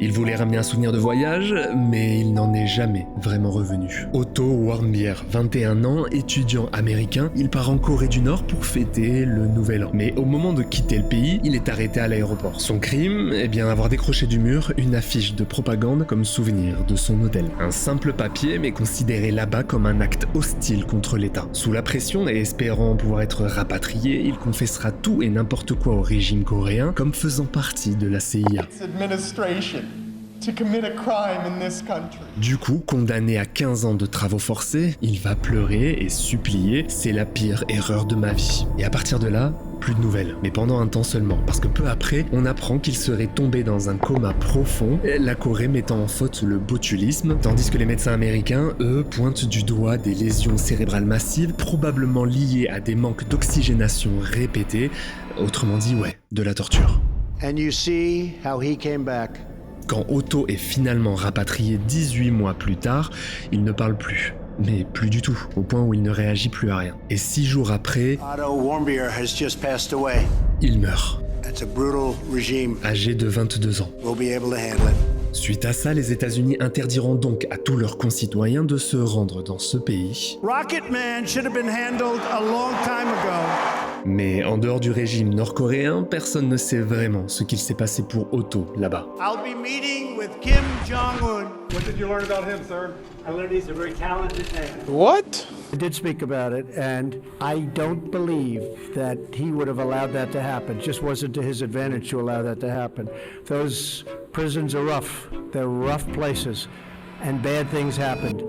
Il voulait ramener un souvenir de voyage, mais il n'en est jamais vraiment revenu. Otto Warmbier, 21 ans, étudiant américain, il part en Corée du Nord pour fêter le Nouvel An. Mais au moment de quitter le pays, il est arrêté à l'aéroport. Son crime, avoir décroché du mur une affiche de propagande comme souvenir de son hôtel. Un simple papier, mais considéré là-bas comme un acte hostile contre l'État. Sous la pression et espérant pouvoir être rapatrié, il confessera tout et n'importe quoi au régime coréen comme faisant partie de la CIA. Du coup, condamné à 15 ans de travaux forcés, il va pleurer et supplier « c'est la pire erreur de ma vie ». Et à partir de là, plus de nouvelles, mais pendant un temps seulement, parce que peu après, on apprend qu'il serait tombé dans un coma profond, la Corée mettant en faute le botulisme, tandis que les médecins américains, eux, pointent du doigt des lésions cérébrales massives, probablement liées à des manques d'oxygénation répétés, autrement dit, de la torture. And you see how he came back. Quand Otto est finalement rapatrié 18 mois plus tard, il ne parle plus. Mais plus du tout, au point où il ne réagit plus à rien. Et 6 jours après, Otto Warmbier has just passed away. Il meurt. That's a brutal regime. Âgé de 22 ans. We'll be able to handle it. Suite à ça, les États-Unis interdiront donc à tous leurs concitoyens de se rendre dans ce pays. Rocket Man should have been handled a long time ago. Mais en dehors du régime nord-coréen, personne ne sait vraiment ce qu'il s'est passé pour Otto là-bas. I'll be meeting with Kim Jong-un. What did you learn about him, sir? I learned he's a very talented man. What? I did speak about it, and I don't believe that he would have allowed that to happen. It just wasn't to his advantage to allow that to happen. Those prisons are rough. They're rough places, and bad things happened.